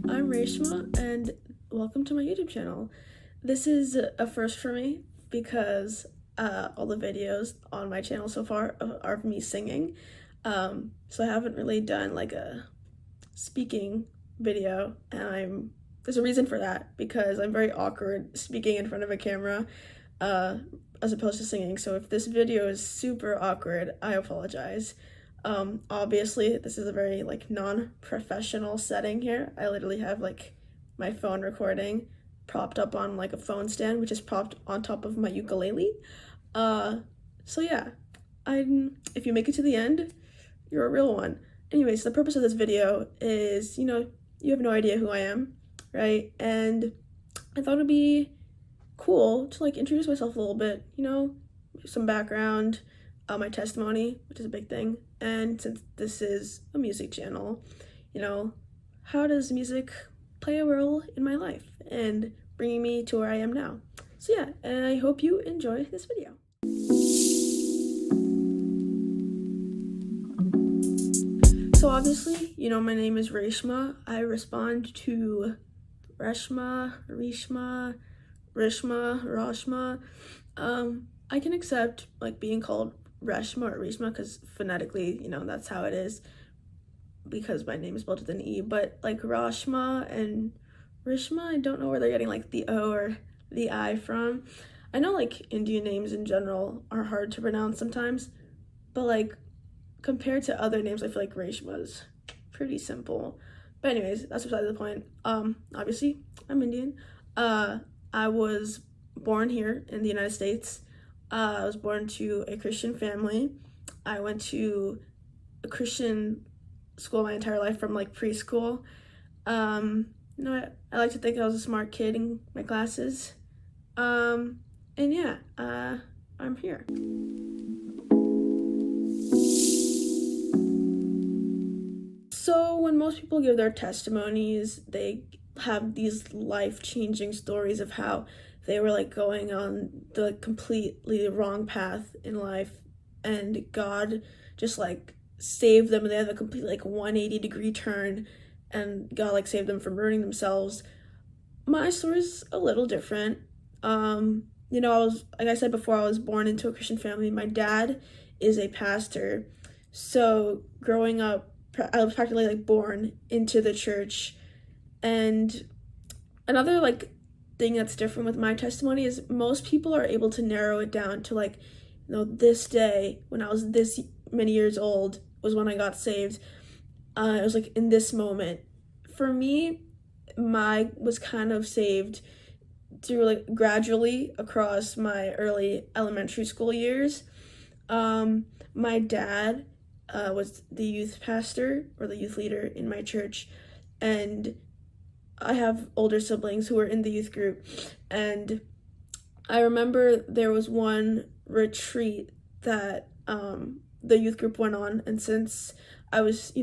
I'm Reshma, and welcome to my YouTube channel. This is a first for me because all the videos on my channel so far are of me singing. So I haven't really done like a speaking video, and there's a reason for that because I'm very awkward speaking in front of a camera as opposed to singing. So if this video is super awkward, I apologize. Obviously this is a very like non-professional setting here. I literally have like my phone recording propped up on like a phone stand, which is propped on top of my ukulele. So yeah, if you make it to the end, you're a real one. Anyways, the purpose of this video is, you have no idea who I am, right? And I thought it'd be cool to like introduce myself a little bit, some background, my testimony, which is a big thing. And since this is a music channel, how does music play a role in my life and bringing me to where I am now? So yeah, and I hope you enjoy this video. So obviously, my name is Reshma. I respond to Reshma, Rishma, Rishma, Rashma. I can accept like being called Reshma or Rishma because phonetically, that's how it is because my name is spelled with an E. But like Rashma and Rishma, I don't know where they're getting like the O or the I from. I know like Indian names in general are hard to pronounce sometimes, but like compared to other names, I feel like Reshma's pretty simple. But anyways, that's beside the point. Obviously, I'm Indian. I was born here in the United States. I was born to a Christian family. I went to a Christian school my entire life from like preschool. I like to think I was a smart kid in my classes. And yeah, I'm here. So when most people give their testimonies, they have these life-changing stories of how they were like going on the completely wrong path in life and God just like saved them. They had a complete like 180-degree turn and God like saved them from ruining themselves. My story's a little different. I was, like I said before, I was born into a Christian family. My dad is a pastor. So growing up, I was practically like born into the church. And another like thing that's different with my testimony is most people are able to narrow it down to like, this day when I was this many years old was when I got saved. It was like in this moment. For me, my was kind of saved through like gradually across my early elementary school years. My dad was the youth pastor or the youth leader in my church, and I have older siblings who were in the youth group, and I remember there was one retreat that the youth group went on, and since I was,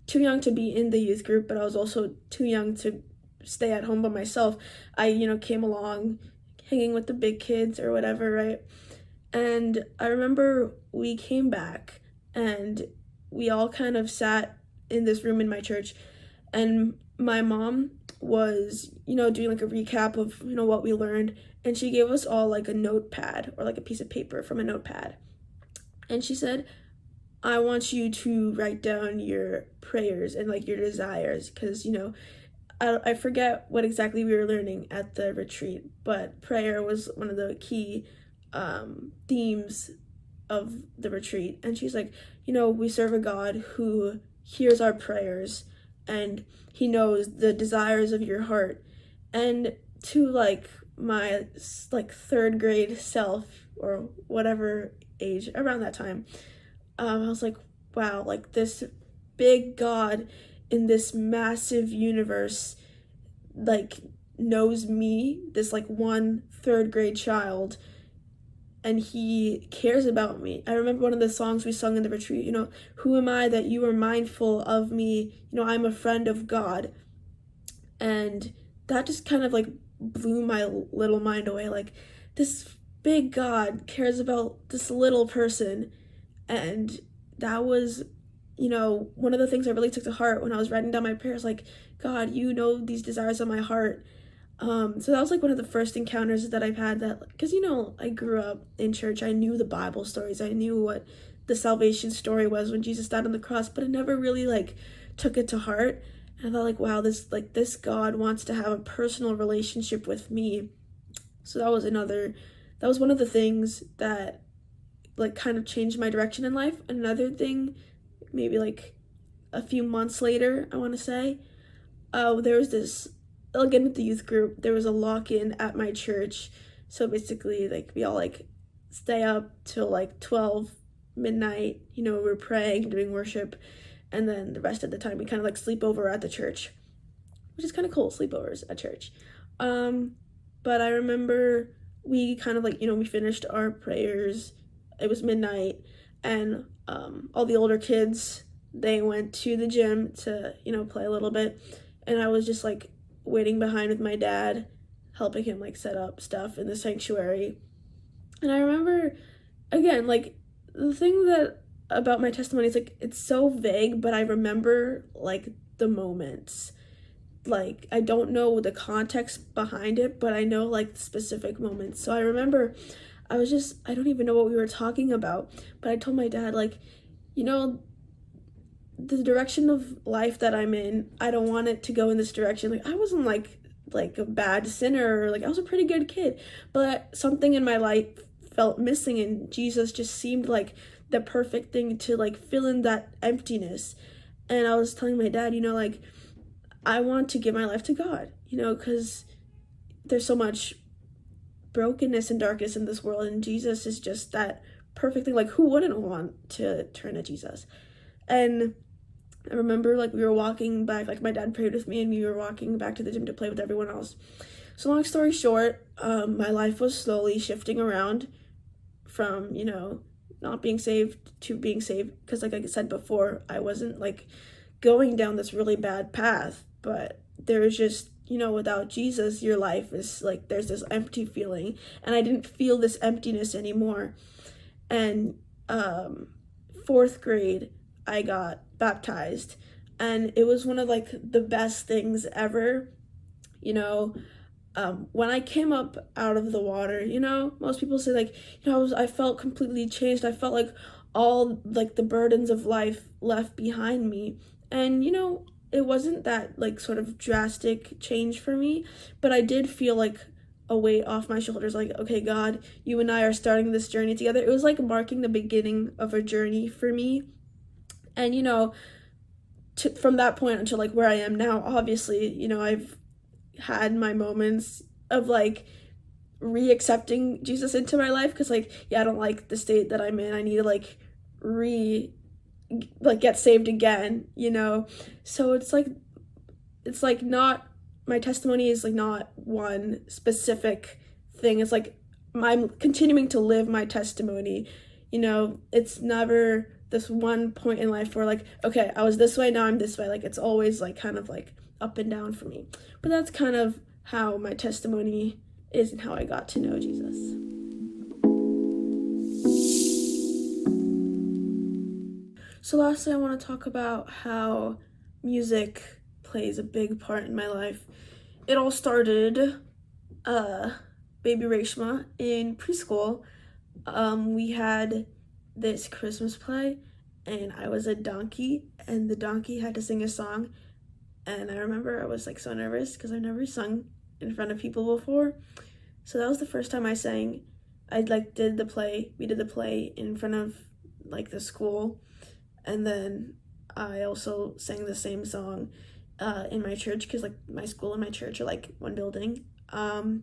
too young to be in the youth group, but I was also too young to stay at home by myself, I, came along hanging with the big kids or whatever, right? And I remember we came back and we all kind of sat in this room in my church, and my mom was, doing like a recap of, what we learned, and she gave us all like a notepad or like a piece of paper from a notepad. And she said, I want you to write down your prayers and like your desires because, I forget what exactly we were learning at the retreat, but prayer was one of the key themes of the retreat. And she's like, we serve a God who hears our prayers and he knows the desires of your heart. And to like my like third grade self or whatever age around that time, I was like, wow, like this big God in this massive universe like knows me, this like one third grade child, and he cares about me. I remember one of the songs we sung in the retreat, who am I that you are mindful of me? I'm a friend of God. And that just kind of like blew my little mind away. Like this big God cares about this little person. And that was, one of the things I really took to heart when I was writing down my prayers, like, God, you know these desires of my heart. So that was like one of the first encounters that I've had, that, because I grew up in church. I knew the Bible stories. I knew what the salvation story was when Jesus died on the cross, but I never really like took it to heart. And I thought, like, wow, this God wants to have a personal relationship with me. So that was one of the things that like kind of changed my direction in life. Another thing, maybe like a few months later, I want to say, there was this, again with the youth group, there was a lock-in at my church. So basically, like, we all like stay up till like 12 midnight, we're praying, doing worship, and then the rest of the time we kind of like sleep over at the church, which is kind of cool, sleepovers at church. But I remember we kind of like, we finished our prayers, it was midnight, and all the older kids, they went to the gym to, play a little bit, and I was just like waiting behind with my dad, helping him like set up stuff in the sanctuary. And I remember, again, like, the thing that about my testimony is like, it's so vague, but I remember like the moments. Like, I don't know the context behind it, but I know like the specific moments. So I remember I don't even know what we were talking about, but I told my dad, like, the direction of life that I'm in, I don't want it to go in this direction. Like, I wasn't like a bad sinner, like I was a pretty good kid, but something in my life felt missing, and Jesus just seemed like the perfect thing to like fill in that emptiness. And I was telling my dad, like, I want to give my life to God, because there's so much brokenness and darkness in this world, and Jesus is just that perfect thing. Like, who wouldn't want to turn to Jesus? And I remember, like, we were walking back, like, my dad prayed with me, and we were walking back to the gym to play with everyone else. So long story short, my life was slowly shifting around from, not being saved to being saved, because like I said before, I wasn't like going down this really bad path, but there was just, without Jesus, your life is like, there's this empty feeling, and I didn't feel this emptiness anymore. And fourth grade, I got baptized, and it was one of like the best things ever. When I came up out of the water, most people say like, I felt completely changed. I felt like all like the burdens of life left behind me. And, it wasn't that like sort of drastic change for me, but I did feel like a weight off my shoulders. Like, okay, God, you and I are starting this journey together. It was like marking the beginning of a journey for me. And, from that point until like where I am now, obviously, I've had my moments of like re-accepting Jesus into my life, because like, yeah, I don't like the state that I'm in. I need to like get saved again, so it's like not, my testimony is like not one specific thing. It's like I'm continuing to live my testimony. It's never this one point in life where like, okay, I was this way, now I'm this way. Like, it's always like kind of like up and down for me. But that's kind of how my testimony is and how I got to know Jesus. So lastly, I want to talk about how music plays a big part in my life. It all started baby Reshma in preschool. We had this Christmas play, and I was a donkey, and the donkey had to sing a song. And I remember I was like so nervous because I've never sung in front of people before. So that was the first time I sang. We did the play in front of like the school. And then I also sang the same song in my church, because like my school and my church are like one building. So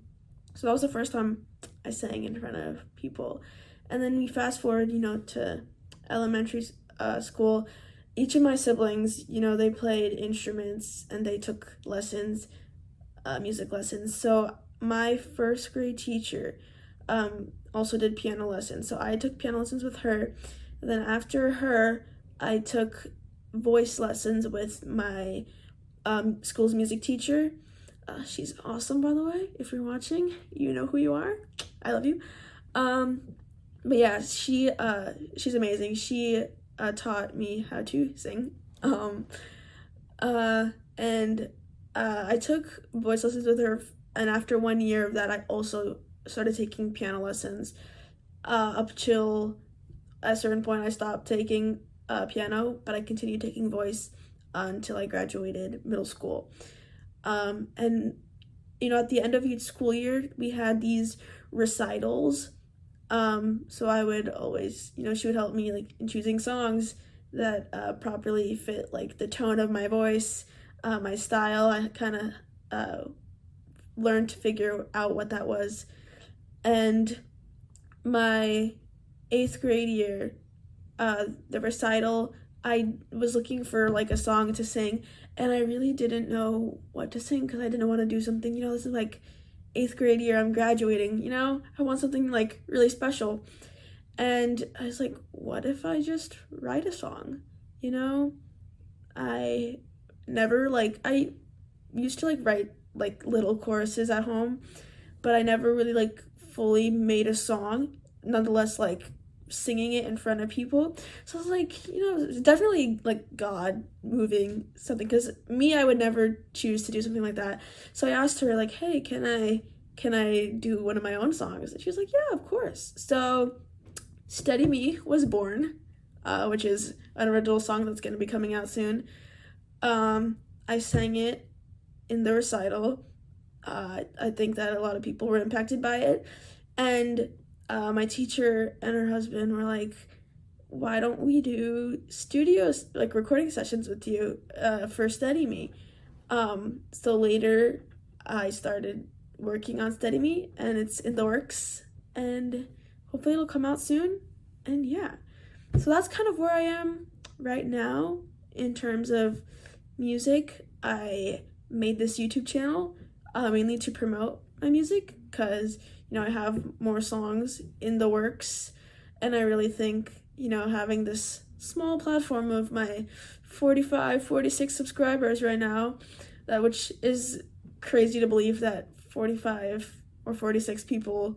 that was the first time I sang in front of people. And then we fast forward, to elementary school. Each of my siblings, they played instruments and they took lessons, music lessons. So my first grade teacher also did piano lessons. So I took piano lessons with her. And then after her, I took voice lessons with my school's music teacher. She's awesome, by the way. If you're watching, you know who you are. I love you. But yeah, she's amazing. She taught me how to sing. And I took voice lessons with her, and after 1 year of that, I also started taking piano lessons. Up till a certain point, I stopped taking piano, but I continued taking voice until I graduated middle school. And at the end of each school year, we had these recitals. So I would always, she would help me like in choosing songs that properly fit like the tone of my voice, my style. I kind of learned to figure out what that was. And my 8th grade year, the recital, I was looking for like a song to sing, and I really didn't know what to sing because I didn't want to do something, this is like 8th grade year, I'm graduating, I want something like really special. And I was like, what if I just write a song? I never I used to write little choruses at home, but I never really fully made a song, nonetheless singing it in front of people. So I was like, it's definitely God moving something, because I would never choose to do something like that. So I asked her hey, can I do one of my own songs? And she was like, yeah, of course. So Steady Me was born, which is an original song that's going to be coming out soon. I sang it in the recital. I think that a lot of people were impacted by it. And my teacher and her husband were like, why don't we do studios, recording sessions with you for Steady Me? So later I started working on Steady Me, and it's in the works, and hopefully it'll come out soon. And yeah, so that's kind of where I am right now in terms of music. I made this YouTube channel mainly to promote my music, because I have more songs in the works, and I really think having this small platform of my 46 subscribers right now, which is crazy to believe that 45 or 46 people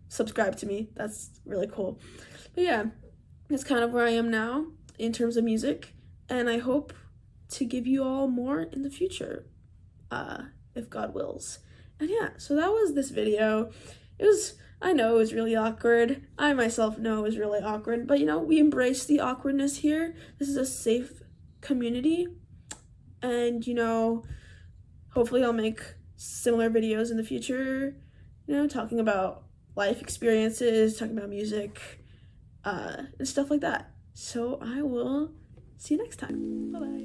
subscribe to me. That's really cool. But yeah, that's kind of where I am now in terms of music, and I hope to give you all more in the future, if God wills. And yeah, so that was this video. I know it was really awkward. I myself know it was really awkward, but we embrace the awkwardness here. This is a safe community, and hopefully I'll make similar videos in the future, talking about life experiences, talking about music, and stuff like that. So I will see you next time. Bye-bye.